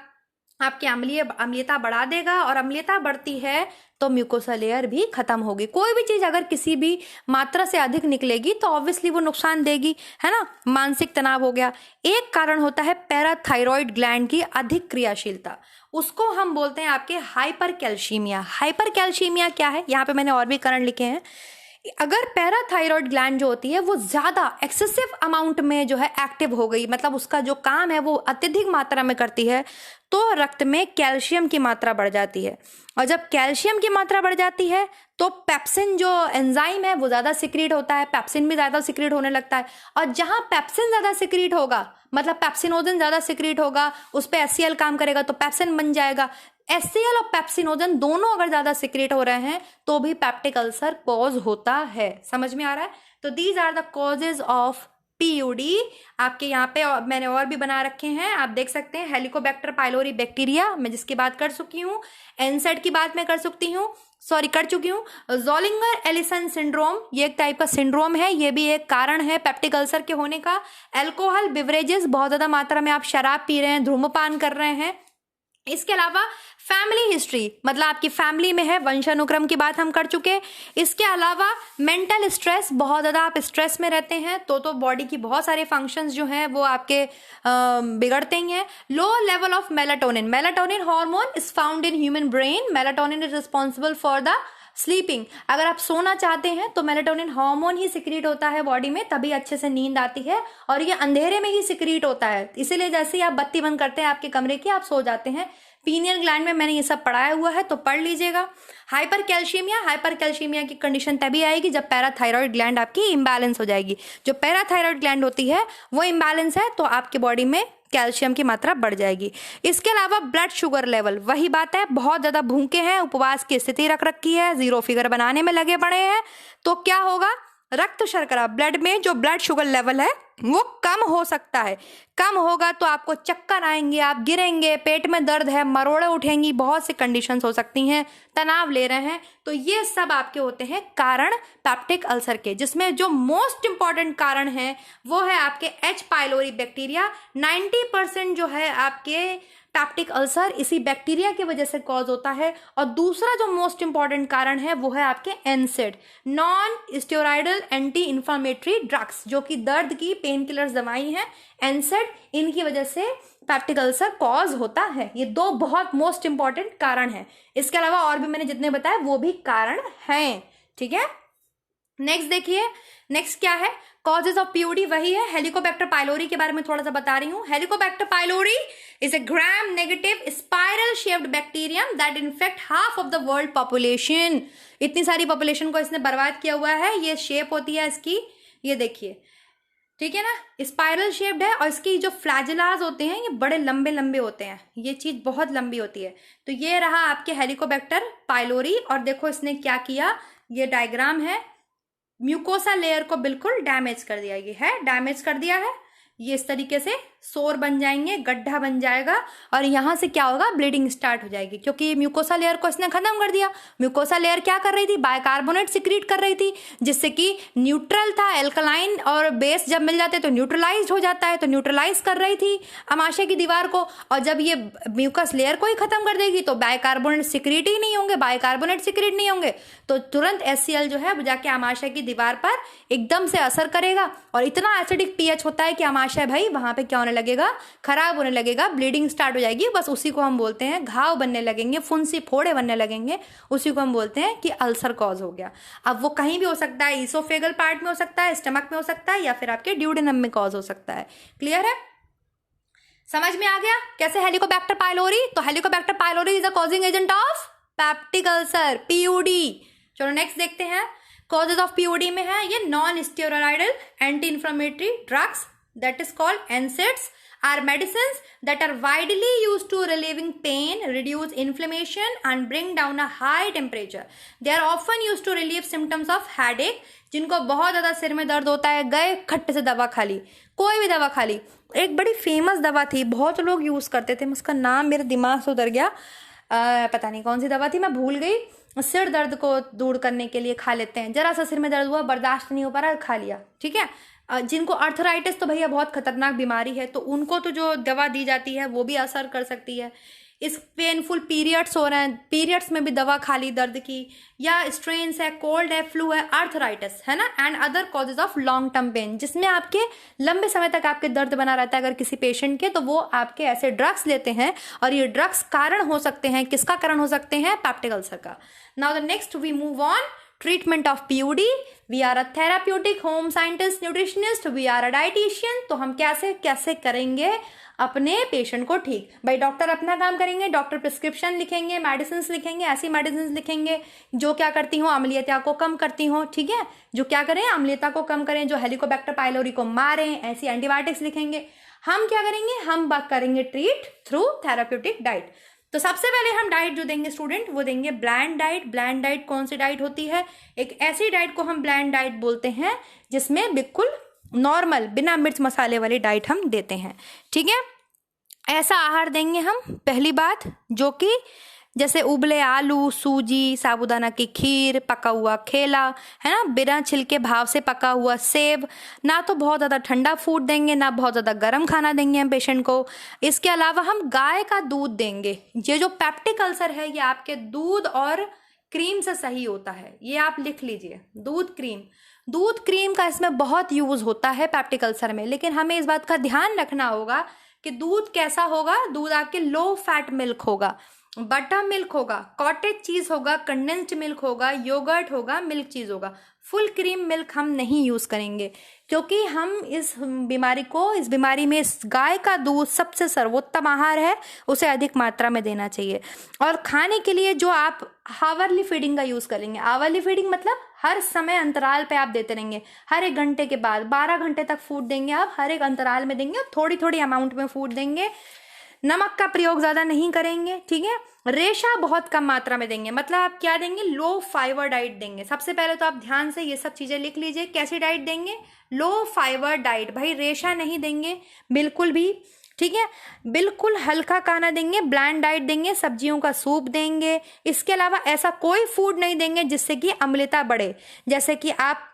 आपकी अम्लीयता बढ़ा देगा, और अम्लीयता बढ़ती है तो म्यूकोसा लेयर भी खत्म होगी। कोई भी चीज अगर किसी भी मात्रा से अधिक निकलेगी तो ऑब्वियसली वो नुकसान देगी, है ना। मानसिक तनाव हो गया। एक कारण होता है पैराथायरॉयड ग्लैंड की अधिक क्रियाशीलता, उसको हम बोलते हैं आपके हाइपर कैल्शियमिया। हाइपर कैल्शियमिया क्या है, यहाँ पे मैंने और भी कारण लिखे हैं। अगर पैराथायरॉयड ग्लैंड जो होती है वो ज्यादा एक्सेसिव अमाउंट में जो है एक्टिव हो गई, मतलब उसका जो काम है वो अत्यधिक मात्रा में करती है, तो रक्त में कैल्शियम की मात्रा बढ़ जाती है, और जब कैल्शियम की मात्रा बढ़ जाती है तो पेप्सिन जो एंजाइम है वो ज्यादा सिक्रीट होता है, पेप्सिन भी ज्यादा सिक्रीट होने लगता है, और जहां पेप्सिन ज्यादा सिक्रीट होगा मतलब पेप्सिनोजन ज्यादा सिक्रीट होगा, उस पर HCl काम करेगा तो पेप्सिन बन जाएगा। HCl और पेप्सिनोजन दोनों अगर ज्यादा सिक्रीट हो रहे हैं तो भी पेप्टिक अल्सर कॉज होता है। समझ में आ रहा है? तो these are the causes of PUD। आपके यहाँ पे मैंने और भी बना रखे हैं, आप देख सकते हैं। हेलिकोबैक्टर पाइलोरी बैक्टीरिया मैं जिसकी बात कर चुकी हूँ, एनसेड की बात मैं कर चुकी हूँ, ज़ोलिंगर एलिसन सिंड्रोम ये एक टाइप का सिंड्रोम है, ये भी एक कारण है पेप्टिक अल्सर के होने का। अल्कोहल बिवरेजेस, बहुत ज्यादा मात्रा में आप शराब पी रहे हैं, धूम्रपान कर रहे हैं। इसके अलावा फैमिली हिस्ट्री, मतलब आपकी फैमिली में है, वंशानुक्रम की बात हम कर चुके। इसके अलावा मेंटल स्ट्रेस, बहुत ज़्यादा आप स्ट्रेस में रहते हैं तो बॉडी की बहुत सारे फंक्शंस जो हैं वो आपके बिगड़ते ही हैं। Low level of melatonin hormone is found in human brain. Melatonin is responsible for the sleeping. अगर आप सोना चाहते हैं तो मेलाटोनिन हार्मोन ही सिक्रीट होता है बॉडी में, तभी अच्छे से नींद आती है, और ये अंधेरे में ही सिक्रीट होता है। इसीलिए जैसे ही आप बत्ती बंद करते हैं आपके कमरे की, आप सो जाते हैं। पीनियल ग्लैंड में मैंने ये सब पढ़ाया हुआ है तो पढ़ लीजिएगा। हाइपर कैल्शियमिया की कंडीशन तभी आएगी जब पैराथायरॉयड ग्लैंड आपकी इम्बैलेंस हो जाएगी। जो पैराथायरॉयड ग्लैंड होती है वो इम्बैलेंस है तो आपके बॉडी में कैल्शियम की मात्रा बढ़ जाएगी। इसके अलावा ब्लड शुगर लेवल, वही बात है, बहुत ज्यादा भूखे हैं, उपवास की स्थिति रख रखी है, 0 फिगर बनाने में लगे पड़े हैं, तो क्या होगा, रक्त शर्करा, ब्लड में जो ब्लड शुगर लेवल है वो कम हो सकता है। कम होगा तो आपको चक्कर आएंगे, आप गिरेंगे, पेट में दर्द है, मरोड़े उठेंगी, बहुत सी कंडीशंस हो सकती हैं, तनाव ले रहे हैं, तो ये सब आपके होते हैं कारण पेप्टिक अल्सर के, जिसमें जो मोस्ट इंपॉर्टेंट कारण है वो है आपके एच पाइलोरी बैक्टीरिया। 90% जो है आपके पेप्टिक अल्सर इसी बैक्टीरिया की वजह से कॉज होता है। और दूसरा जो मोस्ट इंपॉर्टेंट कारण है वो है आपके एनसेड, non steroidal anti inflammatory drugs, जो कि दर्द की पेन किलर्स दवाई हैं, एनसेड, इनकी वजह से पेप्टिक अल्सर कॉज होता है। ये दो बहुत मोस्ट इंपॉर्टेंट कारण हैं। इसके अलावा और भी मैंने जितने बताए वो भी कारण हैं। ठीक है, नेक्स्ट देखिए, नेक्स्ट क्या है, कॉजेज ऑफ पीओडी, वही है हेलिकोबैक्टर पाइलोरी के बारे में थोड़ा सा बता रही हूँ। Helicobacter pylori is a gram negative spiral shaped bacterium that infect half of the world population. इतनी सारी पॉपुलेशन को इसने बर्बाद किया हुआ है। ये शेप होती है इसकी, ये देखिए, ठीक है ना, स्पाइरल शेप्ड है, और इसकी जो फ्लैजिलाज होते हैं ये बड़े लंबे लंबे होते हैं, ये चीज बहुत लंबी होती है। तो ये रहा आपके हेलिकोबैक्टर पाइलोरी, और देखो इसने क्या किया, ये डायग्राम है, म्यूकोसा लेयर को बिल्कुल डैमेज कर दिया, ये है डैमेज कर दिया है। ये इस तरीके से सोर बन जाएंगे, गड्ढा बन जाएगा, और यहाँ से क्या होगा, ब्लीडिंग स्टार्ट हो जाएगी, क्योंकि ये म्यूकोसा लेयर को इसने खत्म कर दिया। म्यूकोसा लेयर क्या कर रही थी, बाइकार्बोनेट सिक्रीट कर रही थी, जिससे कि न्यूट्रल था, एल्कलाइन और बेस जब मिल जाते हैं तो न्यूट्रलाइज हो जाता है, तो न्यूट्रलाइज कर रही थी अमाशय की दीवार को। और जब ये म्यूकस लेयर को ही खत्म कर देगी तो बाइकार्बोनेट सिक्रीट ही नहीं होंगे, बाइकार्बोनेट सिक्रीट नहीं होंगे, तो तुरंत HCl जो है जाके अमाशय की दीवार पर एकदम से असर करेगा, और इतना एसिडिक pH होता है कि अमाशय भाई वहां पे क्या होने लगेगा, खराब होने लगेगा, ब्लीडिंग स्टार्ट हो जाएगी। बस उसी को हम बोलते हैं, घाव बनने लगेंगे, फुंसी फोड़े बनने लगेंगे, उसी को हम बोलते हैं कि अल्सर कॉज हो गया। अब वो कहीं भी हो सकता है, ईसोफेगल पार्ट में हो सकता है, स्टमक में हो सकता है, या फिर आपके ड्यूडेनम में कॉज हो सकता है। क्लियर है, समझ में आ गया कैसे हेलिकोबैक्टर पाइलोरी। तो Helicobacter pylori is a causing agent of peptic ulcer, PUD. चलो नेक्स्ट देखते हैं, कॉजेज ऑफ पीओडी में है ये non steroidal anti inflammatory drugs that is called NSAIDs are medicines that are widely used to relieving pain, reduce inflammation and bring down a high temperature. They are often used to relieve symptoms of headache. जिनको बहुत ज़्यादा सिर में दर्द होता है, गए खट्टे से दवा खा ली, कोई भी दवा खा ली। एक बड़ी फेमस दवा थी, बहुत लोग यूज़ करते थे, उसका नाम मेरे दिमाग से उतर गया, पता नहीं कौन सी दवा थी, मैं भूल गई। सिर दर्द को दूर करने के लिए खा लेते हैं, जरा सा सिर में दर्द हुआ, बर्दाश्त नहीं हो पा रहा, खा लिया, ठीक है। जिनको अर्थराइटिस तो भैया बहुत खतरनाक बीमारी है, तो उनको तो जो दवा दी जाती है वो भी असर कर सकती है। इस पेनफुल पीरियड्स हो रहे हैं, पीरियड्स में भी दवा खा ली दर्द की, या स्ट्रेन्स है, कोल्ड है, फ्लू है, अर्थराइटिस है ना, and other causes of long term pain, जिसमें आपके लंबे समय तक आपके दर्द बना रहता है अगर किसी पेशेंट के, तो वो आपके ऐसे ड्रग्स लेते हैं, और ये ड्रग्स कारण हो सकते हैं, किसका कारण हो सकते हैं, पेप्टिक अल्सर का। Now the next we move on, treatment of PUD. We are a therapeutic home scientist nutritionist, we are a dietitian. तो हम कैसे कैसे करेंगे अपने पेशेंट को ठीक, भाई डॉक्टर अपना काम करेंगे, डॉक्टर प्रिस्क्रिप्शन लिखेंगे, मेडिसिन लिखेंगे, ऐसी मेडिसिन लिखेंगे जो क्या करती हो, अम्लीयता को कम करती हो, ठीक है, जो क्या करें, अम्लीयता को कम करें, जो हेलिकोबैक्टर पाइलोरी को मारें, ऐसी एंटीबायोटिक्स लिखेंगे। हम क्या करेंगे, हम करेंगे ट्रीट थ्रू थेराप्यूटिक डाइट। तो सबसे पहले हम डाइट जो देंगे स्टूडेंट, वो देंगे ब्लैंड डाइट। ब्लैंड डाइट कौन सी डाइट होती है, एक ऐसी डाइट को हम ब्लैंड डाइट बोलते हैं जिसमें बिल्कुल नॉर्मल बिना मिर्च मसाले वाली डाइट हम देते हैं, ठीक है। ऐसा आहार देंगे हम, पहली बात, जो कि जैसे उबले आलू, सूजी, साबूदाना की खीर, पका हुआ केला, है ना, बिना छिलके भाव से पका हुआ सेब, ना तो बहुत ज़्यादा ठंडा फूड देंगे, ना बहुत ज़्यादा गर्म खाना देंगे हम पेशेंट को। इसके अलावा हम गाय का दूध देंगे। ये जो पेप्टिक अल्सर है ये आपके दूध और क्रीम से सही होता है, ये आप लिख लीजिए, दूध क्रीम। दूध क्रीम का इसमें बहुत यूज़ होता है पेप्टिक अल्सर में, लेकिन हमें इस बात का ध्यान रखना होगा कि दूध कैसा होगा, दूध आपके लो फैट मिल्क होगा, बटर मिल्क होगा, कॉटेज चीज होगा, कंडेंस्ड मिल्क होगा, योगर्ट होगा, मिल्क चीज होगा। फुल क्रीम मिल्क हम नहीं यूज करेंगे, क्योंकि हम इस बीमारी में इस गाय का दूध सबसे सर्वोत्तम आहार है, उसे अधिक मात्रा में देना चाहिए। और खाने के लिए जो आप आवरली फीडिंग का यूज करेंगे, आवरली फीडिंग मतलब हर समय अंतराल पे आप देते रहेंगे, हर 1 घंटे के बाद 12 घंटे तक फूड देंगे आप, हर एक अंतराल में देंगे, थोड़ी थोड़ी अमाउंट में फूड देंगे। नमक का प्रयोग ज़्यादा नहीं करेंगे, ठीक है। रेशा बहुत कम मात्रा में देंगे, मतलब आप क्या देंगे, लो फाइबर डाइट देंगे। सबसे पहले तो आप ध्यान से ये सब चीज़ें लिख लीजिए, कैसी डाइट देंगे, लो फाइबर डाइट। भाई रेशा नहीं देंगे बिल्कुल भी, ठीक है। बिल्कुल हल्का खाना देंगे, ब्लैंड डाइट देंगे, सब्जियों का सूप देंगे। इसके अलावा ऐसा कोई फूड नहीं देंगे जिससे कि अम्लता बढ़े, जैसे कि आप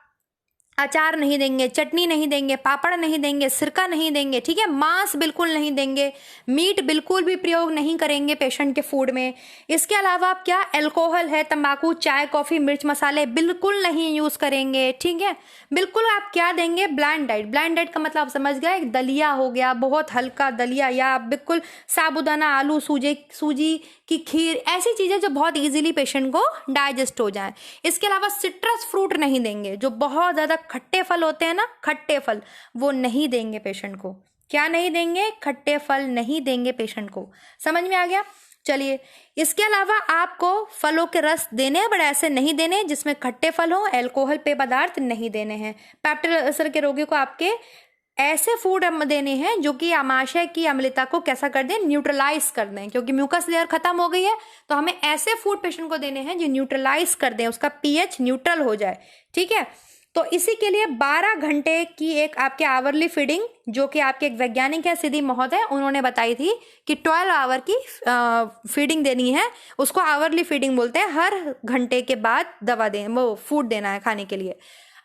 अचार नहीं देंगे, चटनी नहीं देंगे, पापड़ नहीं देंगे, सिरका नहीं देंगे, ठीक है। मांस बिल्कुल नहीं देंगे, मीट बिल्कुल भी प्रयोग नहीं करेंगे पेशेंट के फूड में। इसके अलावा आप क्या, अल्कोहल है, तंबाकू, चाय, कॉफी, मिर्च मसाले बिल्कुल नहीं यूज करेंगे, ठीक है। बिल्कुल आप क्या देंगे, ब्लैंड डाइट। ब्लैंड डाइट का मतलब आप समझ गए, एक दलिया हो गया, बहुत हल्का दलिया, या बिल्कुल साबूदाना, आलू, सूजी की खीर, ऐसी चीजें जो बहुत इजीली पेशेंट को डाइजेस्ट हो जाए। इसके अलावा सिट्रस फ्रूट नहीं देंगे, जो बहुत ज्यादा खट्टे फल होते हैं ना, खट्टे फल, वो नहीं देंगे पेशेंट को। क्या नहीं देंगे, खट्टे फल नहीं देंगे पेशेंट को। समझ में आ गया। चलिए, इसके अलावा आपको फलों के रस देने हैं, बट ऐसे नहीं देने जिसमें खट्टे फल हो, अल्कोहल पेय पदार्थ नहीं देने हैं। पेप्टिक अल्सर के रोगी को आपके ऐसे फूड देने हैं जो कि आमाशय की अम्लता को कैसा कर दें, न्यूट्रलाइज कर दें, क्योंकि म्यूकस लेयर खत्म हो गई है। तो हमें ऐसे फूड पेशेंट को देने हैं जो न्यूट्रलाइज कर दें, उसका पीएच न्यूट्रल हो जाए, ठीक है। तो इसी के लिए 12 घंटे की एक आपके आवरली फीडिंग, जो कि आपके एक वैज्ञानिक है सिद्धि महोदय, उन्होंने बताई थी कि 12 आवर की फीडिंग देनी है, उसको आवरली फीडिंग बोलते हैं। हर घंटे के बाद दवा दें, वो फूड देना है खाने के लिए।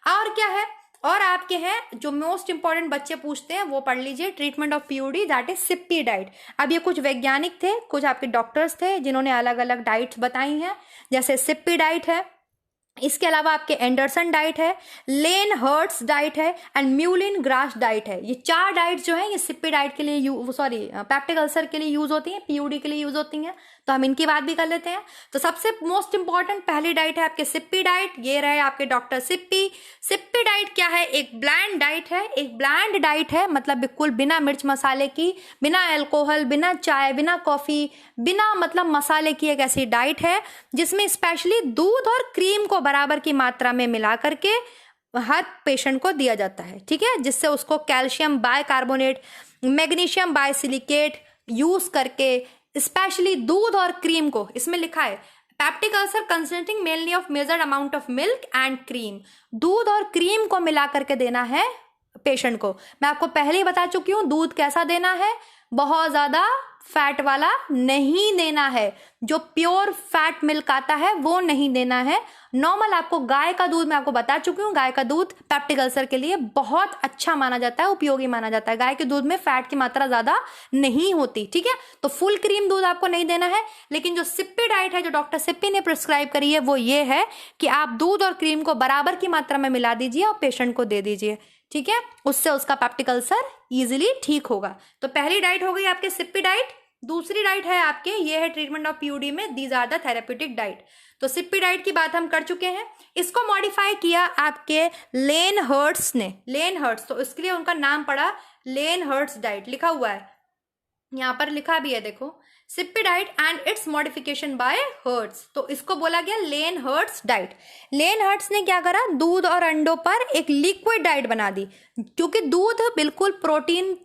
और क्या है, और आपके हैं जो मोस्ट इंपॉर्टेंट बच्चे पूछते हैं, वो पढ़ लीजिए, treatment of POD, that is Sippy diet. अब ये कुछ वैज्ञानिक थे, कुछ आपके डॉक्टर्स थे जिन्होंने अलग अलग डाइट्स बताई हैं, जैसे सिप्पी डाइट है, इसके अलावा आपके एंडरसन डाइट है, लेन हर्ट्स डाइट है, एंड म्यूलिन ग्रास डाइट है। ये 4 डाइट जो है ये सिप्पी डाइट के लिए पेप्टिक अल्सर के लिए यूज होती हैं, पीयूडी के लिए यूज होती हैं। तो हम इनकी बात भी कर लेते हैं। तो सबसे मोस्ट इंपॉर्टेंट पहली डाइट है आपके सिप्पी डाइट, ये रहे आपके डॉक्टर सिप्पी। सिप्पी डाइट क्या है, एक ब्लैंड डाइट है, एक ब्लैंड डाइट है, मतलब बिल्कुल बिना मिर्च मसाले की, बिना अल्कोहल, बिना चाय, बिना कॉफी, बिना मतलब मसाले की एक ऐसी डाइट है जिसमें स्पेशली दूध और क्रीम को बराबर की मात्रा में मिला करके हर पेशेंट को दिया जाता है, ठीक है, जिससे उसको कैल्शियम बाइकार्बोनेट, मैग्नीशियम बाइसिलिकेट यूज करके, स्पेशली दूध और क्रीम को, इसमें लिखा है peptic ulcer consisting mainly of measured amount of milk and cream, दूध और क्रीम को मिला करके देना है पेशेंट को। मैं आपको पहले ही बता चुकी हूँ दूध कैसा देना है, बहुत ज्यादा फैट वाला नहीं देना है, जो प्योर फैट मिल्क आता है वो नहीं देना है। नॉर्मल आपको गाय का दूध, मैं आपको बता चुकी हूँ, गाय का दूध पेप्टिक अल्सर के लिए बहुत अच्छा माना जाता है, उपयोगी माना जाता है। गाय के दूध में फैट की मात्रा ज्यादा नहीं होती, ठीक है। तो फुल क्रीम दूध आपको नहीं देना है। लेकिन जो सिप्पी डाइट है, जो डॉक्टर सिप्पी ने प्रिस्क्राइब करी है, वो ये है कि आप दूध और क्रीम को बराबर की मात्रा में मिला दीजिए और पेशेंट को दे दीजिए, ठीक है। उससे उसका पेप्टिक अल्सर इजीली ठीक होगा। तो पहली डाइट हो गई आपके सिप्पी डाइट। दूसरी डाइट है आपके, ये है ट्रीटमेंट ऑफ पीयूडी में, these are the therapeutic diet. तो सिप्पी डाइट की बात हम कर चुके हैं। इसको मॉडिफाई किया आपके लेन हर्ट्स ने, लेन हर्ट्स, तो इसके लिए उनका नाम पड़ा लेन हर्ट्स डाइट, लिखा हुआ है यहाँ पर, लिखा भी है देखो, Sippy diet and its modification by Hartz. तो इसको बोला गया Lenhartz diet. Lenhartz ने क्या करा, दूध और अंडों पर एक लिक्विड डाइट बना दी, क्योंकि दूध बिल्कुल प्रोटीन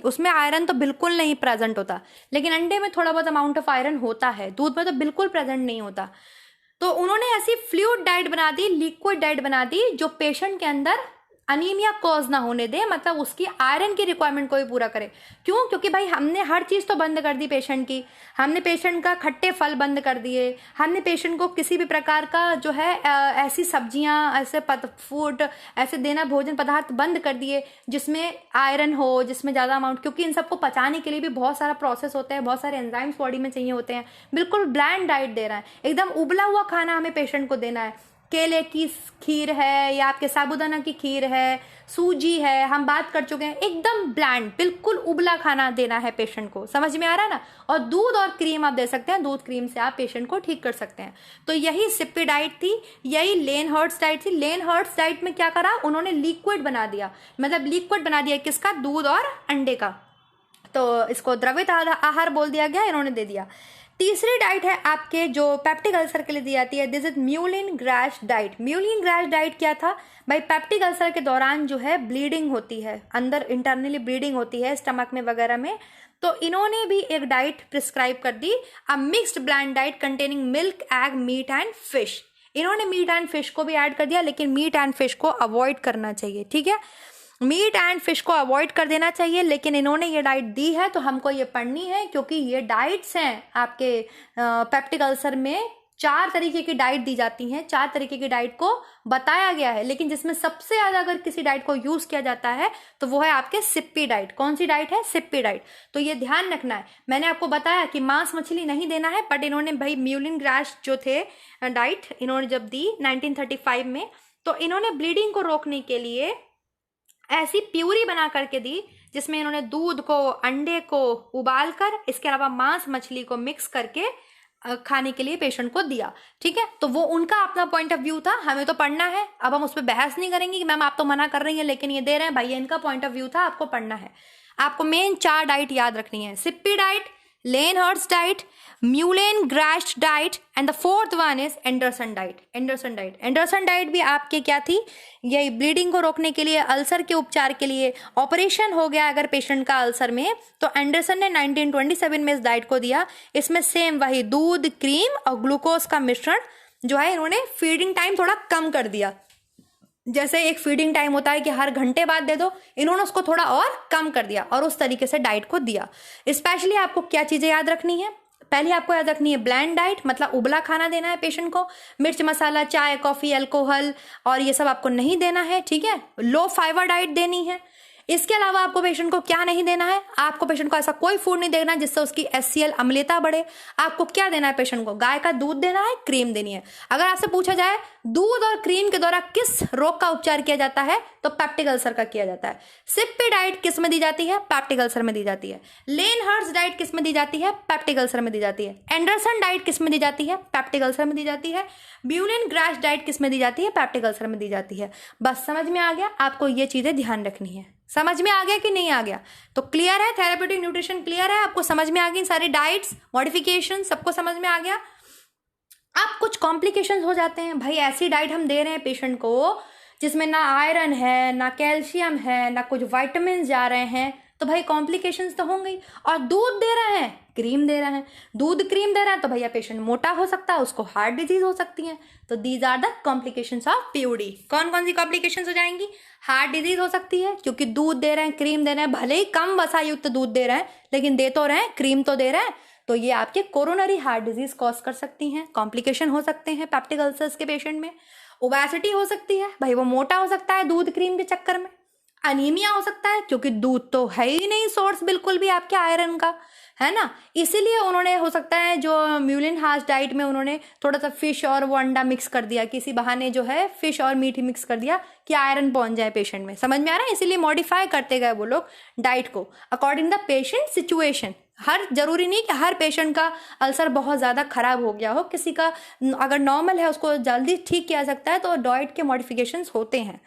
उसमें आयरन तो बिल्कुल नहीं प्रेजेंट होता, लेकिन अंडे में थोड़ा बहुत अमाउंट ऑफ आयरन होता है, दूध में तो बिल्कुल प्रेजेंट नहीं होता। तो उन्होंने ऐसी फ्लूइड डाइट बना दी, लिक्विड डाइट बना दी, जो पेशेंट के अंदर अनीमिया कॉज ना होने दे, मतलब उसकी आयरन की रिक्वायरमेंट को भी पूरा करे। क्यों, क्योंकि भाई हमने हर चीज़ तो बंद कर दी पेशेंट की, हमने पेशेंट का खट्टे फल बंद कर दिए, हमने पेशेंट को किसी भी प्रकार का जो है ऐसी सब्जियां, ऐसे फूड, ऐसे देना भोजन पदार्थ बंद कर दिए जिसमें आयरन हो, जिसमें ज़्यादा अमाउंट, क्योंकि इन सबको पचाने के लिए भी बहुत सारा प्रोसेस होता है, बहुत सारे एंजाइम्स बॉडी में चाहिए होते हैं। बिल्कुल ब्लैंड डाइट दे रहा है, एकदम उबला हुआ खाना हमें पेशेंट को देना है। केले की खीर है, या आपके साबूदाना की खीर है, सूजी है, हम बात कर चुके हैं, एकदम ब्लैंड, बिल्कुल उबला खाना देना है पेशेंट को। समझ में आ रहा है ना। और दूध और क्रीम आप दे सकते हैं, दूध क्रीम से आप पेशेंट को ठीक कर सकते हैं। तो यही सिप्पी डाइट थी, यही लेन हर्ट्स डाइट थी। लेन हर्ट्स डाइट में क्या करा, उन्होंने लिक्विड बना दिया, मतलब लिक्विड बना दिया किसका, दूध और अंडे का। तो इसको द्रवित आहार बोल दिया गया, इन्होंने दे दिया। तीसरी डाइट है आपके जो पेप्टिक अल्सर के लिए दी जाती है, this is Meulengracht diet. Meulengracht diet क्या था भाई, पेप्टिक अल्सर के दौरान जो है ब्लीडिंग होती है, अंदर इंटरनली ब्लीडिंग होती है स्टमक में वगैरह में, तो इन्होंने भी एक डाइट प्रिस्क्राइब कर दी, a mixed bland diet containing milk, egg, meat and fish. इन्होंने मीट एंड फिश को भी ऐड कर दिया, लेकिन मीट एंड फिश को अवॉइड करना चाहिए, ठीक है, मीट एंड फिश को अवॉइड कर देना चाहिए। लेकिन इन्होंने ये डाइट दी है तो हमको ये पढ़नी है, क्योंकि ये डाइट्स हैं आपके पेप्टिक अल्सर में 4 तरीके की डाइट दी जाती हैं, 4 तरीके की डाइट को बताया गया है, लेकिन जिसमें सबसे ज्यादा अगर किसी डाइट को यूज किया जाता है तो वो है आपके सिप्पी डाइट। कौन सी डाइट है? Sippy diet. तो ये ध्यान रखना है, मैंने आपको बताया कि मांस मछली नहीं देना है, बट इन्होंने भाई म्यूलिन ग्रास जो थे डाइट इन्होंने जब दी 1935 में, तो इन्होंने ब्लीडिंग को रोकने के लिए ऐसी प्यूरी बना करके दी जिसमें इन्होंने दूध को, अंडे को उबालकर, इसके अलावा मांस मछली को मिक्स करके खाने के लिए पेशेंट को दिया, ठीक है। तो वो उनका अपना पॉइंट ऑफ व्यू था, हमें तो पढ़ना है, अब हम उस पर बहस नहीं करेंगे कि मैम आप तो मना कर रही हैं लेकिन ये दे रहे हैं, भाई ये इनका पॉइंट ऑफ व्यू था, आपको पढ़ना है। आपको मेन 4 डाइट याद रखनी है, Sippy diet, Lenhartz diet, Meulengracht diet and the 4th one is Anderson diet. Anderson diet, Anderson diet भी आपके क्या थी, ये ब्लीडिंग को रोकने के लिए, अल्सर के उपचार के लिए, ऑपरेशन हो गया अगर पेशेंट का अल्सर में, तो एंडरसन ने 1927 में इस डाइट को दिया। इसमें सेम वही दूध, क्रीम और ग्लूकोज का मिश्रण जो है, इन्होंने फीडिंग टाइम थोड़ा कम कर दिया। जैसे एक फीडिंग टाइम होता है कि हर घंटे बाद दे दो, इन्होंने उसको थोड़ा और कम कर दिया और उस तरीके से डाइट को दिया। स्पेशली आपको क्या चीजें याद रखनी है, पहले आपको याद रखनी है ब्लैंड डाइट, मतलब उबला खाना देना है पेशेंट को, मिर्च मसाला, चाय, कॉफी, अल्कोहल और ये सब आपको नहीं देना है, ठीक है। लो फाइबर डाइट देनी है। इसके अलावा आपको पेशेंट को क्या नहीं देना है, आपको पेशेंट को ऐसा कोई फूड नहीं देना जिससे उसकी HCl अम्लता बढ़े। आपको क्या देना है पेशेंट को, गाय का दूध देना है, क्रीम देनी है। अगर आपसे पूछा जाए दूध और क्रीम के द्वारा किस रोग का उपचार किया जाता है, तो पेप्टिक अल्सर का किया जाता है। सिप्पी डाइट किस में दी जाती है? पेप्टिक अल्सर में दी जाती है। लेनहर्स्ट डाइट किस में दी जाती है? पेप्टिक अल्सर में दी जाती है। एंडरसन डाइट किस में दी जाती है? पेप्टिक अल्सर में दी जाती है। म्यूलिन ग्रास डाइट किस में दी जाती है? पेप्टिक अल्सर में दी जाती है। बस समझ में आ गया, आपको ये चीजें ध्यान रखनी है। समझ में आ गया कि नहीं आ गया? तो क्लियर है, थेरेप्यूटिक न्यूट्रिशन क्लियर है, आपको समझ में आ गई सारी डाइट्स, मॉडिफिकेशन सबको समझ में आ गया। अब कुछ कॉम्प्लिकेशंस हो जाते हैं, भाई ऐसी डाइट हम दे रहे हैं पेशेंट को जिसमें ना आयरन है, ना कैल्शियम है, ना कुछ विटामिन जा रहे हैं, तो भाई कॉम्प्लिकेशंस तो होंगी। और दूध दे रहे हैं, क्रीम दे रहे हैं, दूध क्रीम दे रहे हैं, तो भैया पेशेंट मोटा हो सकता है, उसको हार्ट डिजीज हो सकती है। तो these are the complications of PUD. कौन कौन सी कॉम्प्लिकेशंस हो जाएंगी? हार्ट डिजीज हो सकती है, क्योंकि दूध दे रहे हैं, क्रीम दे रहे हैं, भले ही कम वसा युक्त दूध दे रहे हैं लेकिन दे तो रहे हैं, क्रीम तो दे रहे हैं, तो ये आपके कोरोनरी हार्ट डिजीज कॉज कर सकती हैं, कॉम्प्लिकेशन हो सकते हैं पेप्टिक अल्सर्स के पेशेंट में। ओबेसिटी हो सकती है, भाई वो मोटा हो सकता है दूध क्रीम के चक्कर में। अनीमिया हो सकता है, क्योंकि दूध तो है ही नहीं सोर्स बिल्कुल भी आपके आयरन का, है ना, इसीलिए उन्होंने हो सकता है जो म्यूलिन हार्ट डाइट में उन्होंने थोड़ा सा फिश और वो अंडा मिक्स कर दिया, किसी बहाने जो है फिश और मीट ही मिक्स कर दिया कि आयरन पहुंच जाए पेशेंट में। समझ में आ रहा है? इसीलिए मॉडिफाई करते गए वो लोग डाइट को अकॉर्डिंग द पेशेंट सिचुएशन। हर जरूरी नहीं कि हर पेशेंट का अल्सर बहुत ज़्यादा खराब हो गया हो, किसी का अगर नॉर्मल है उसको जल्दी ठीक किया सकता है, तो डाइट के मॉडिफिकेशंस होते हैं।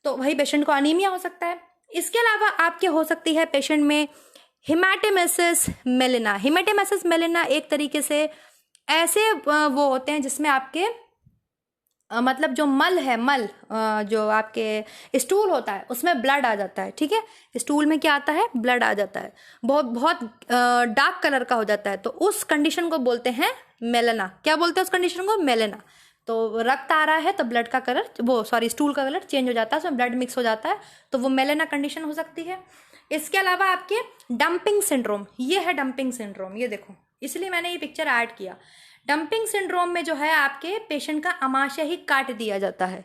तो वही पेशेंट को अनीमिया हो सकता है। इसके अलावा आपके हो सकती है पेशेंट में हेमाटेमेसिस मेलिना। हेमाटेमेसिस मेलिना एक तरीके से ऐसे वो होते हैं जिसमें आपके मतलब जो मल है, मल जो आपके स्टूल होता है उसमें ब्लड आ जाता है, ठीक है। स्टूल में क्या आता है? ब्लड आ जाता है, बहुत बहुत डार्क कलर का हो जाता है, तो उस कंडीशन को बोलते हैं मेलाना। क्या बोलते हैं उस कंडीशन को? मेलाना। तो रक्त आ रहा है तो ब्लड का कलर, स्टूल का कलर चेंज हो जाता है, उसमें ब्लड मिक्स हो जाता है, तो वो मेलाना कंडीशन हो सकती है। इसके अलावा आपके डंपिंग सिंड्रोम, ये है डंपिंग सिंड्रोम, ये देखो, इसलिए मैंने ये पिक्चर ऐड किया। डंपिंग सिंड्रोम में जो है आपके पेशेंट का अमाशय ही काट दिया जाता है।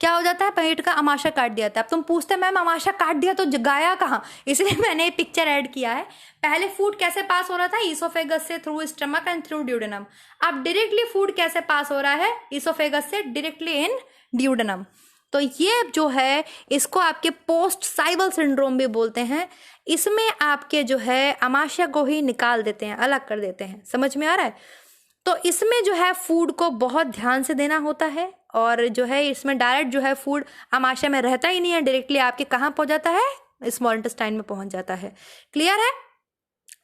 क्या हो जाता है? पेट का अमाशय काट दिया जाता है। अब तुम पूछते हैं मैम अमाशय काट दिया तो गाया कहाँ, इसलिए मैंने पिक्चर ऐड किया है। पहले फूड कैसे पास हो रहा था? ईसोफेगस से through stomach and through duodenum. अब डायरेक्टली फूड कैसे पास हो रहा है? ईसोफेगस से डायरेक्टली इन ड्यूडेनम। तो ये जो है इसको आपके पोस्ट साइबल सिंड्रोम भी बोलते हैं। इसमें आपके जो है अमाशय को ही निकाल देते हैं, अलग कर देते हैं। समझ में आ रहा है? तो इसमें जो है फूड को बहुत ध्यान से देना होता है, और जो है इसमें डायरेक्ट जो है फूड अमाशय में रहता ही नहीं है, डायरेक्टली आपके कहाँ पहुंच जाता है? स्मॉल इंटेस्टाइन में पहुंच जाता है। क्लियर है?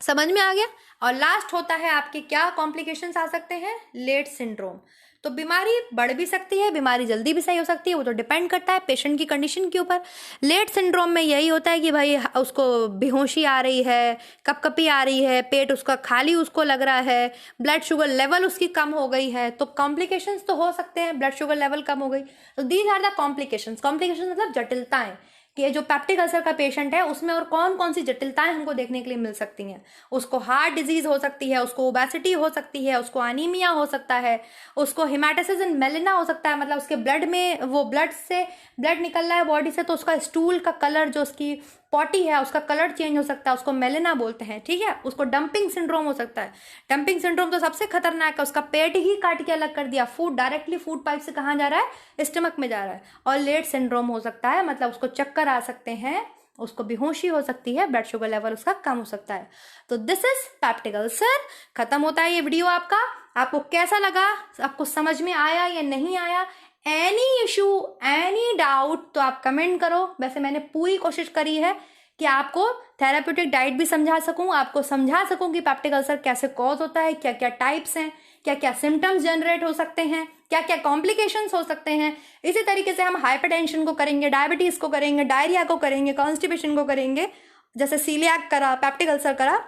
समझ में आ गया? और लास्ट होता है आपके क्या कॉम्प्लिकेशंस आ सकते हैं, लेट सिंड्रोम। तो बीमारी बढ़ भी सकती है, बीमारी जल्दी भी सही हो सकती है, वो तो डिपेंड करता है पेशेंट की कंडीशन के ऊपर। लेट सिंड्रोम में यही होता है कि भाई उसको बेहोशी आ रही है, कपकपी आ रही है, पेट उसका खाली उसको लग रहा है, ब्लड शुगर लेवल उसकी कम हो गई है, तो कॉम्प्लिकेशंस तो हो सकते हैं, ब्लड शुगर लेवल कम हो गई। तो these are the complications. Complications मतलब जटिलताएं, कि जो पेप्टिक अल्सर का पेशेंट है उसमें और कौन कौन सी जटिलताएं हमको देखने के लिए मिल सकती हैं। उसको हार्ट डिजीज हो सकती है, उसको ओबेसिटी हो सकती है, उसको अनीमिया हो सकता है, उसको हेमाटाइटिस इन मेलिना हो सकता है, मतलब उसके ब्लड में वो ब्लड निकल रहा है बॉडी से, तो उसका स्टूल का कलर, जो उसकी पॉटी है उसका कलर चेंज हो सकता है, उसको मेलिना बोलते हैं, ठीक है। उसको डंपिंग सिंड्रोम हो सकता है। डंपिंग सिंड्रोम तो सबसे खतरनाक है, उसका पेट ही काट के अलग कर दिया, फूड डायरेक्टली फूड पाइप से कहाँ जा रहा है, स्टमक में जा रहा है। और लेट सिंड्रोम हो सकता है, मतलब उसको चक्कर आ सकते हैं, उसको बेहोशी हो सकती है, ब्लड शुगर लेवल उसका कम हो सकता है। तो दिस इज पेप्टिक अल्सर। खत्म होता है ये वीडियो आपका। आपको कैसा लगा, आपको समझ में आया या नहीं आया, एनी इशू एनी डाउट तो आप कमेंट करो। वैसे मैंने पूरी कोशिश करी है कि आपको थेराप्यूटिक डाइट भी समझा सकूं, आपको समझा सकूं कि पेप्टिक अल्सर कैसे कॉज होता है, क्या क्या टाइप्स हैं, क्या क्या सिम्टम्स जनरेट हो सकते हैं, क्या क्या कॉम्प्लिकेशंस हो सकते हैं। इसी तरीके से हम हाइपरटेंशन को करेंगे, डायबिटीज को करेंगे, डायरिया को करेंगे, कॉन्स्टिपेशन को करेंगे। जैसे सीलियाक करा, पेप्टिक अल्सर करा,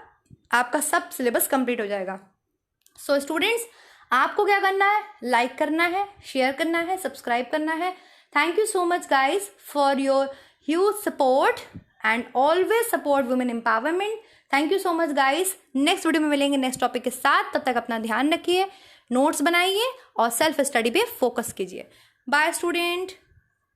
आपका सब सिलेबस कंप्लीट हो जाएगा। सो स्टूडेंट्स, आपको क्या करना है, लाइक करना है, शेयर करना है, सब्सक्राइब करना है। Thank you so much guys for your huge support and always support women empowerment. Thank you so much guys. Next video में मिलेंगे नेक्स्ट टॉपिक के साथ। तब तक अपना ध्यान रखिए, नोट्स बनाइए और सेल्फ स्टडी पे फोकस कीजिए। Bye student.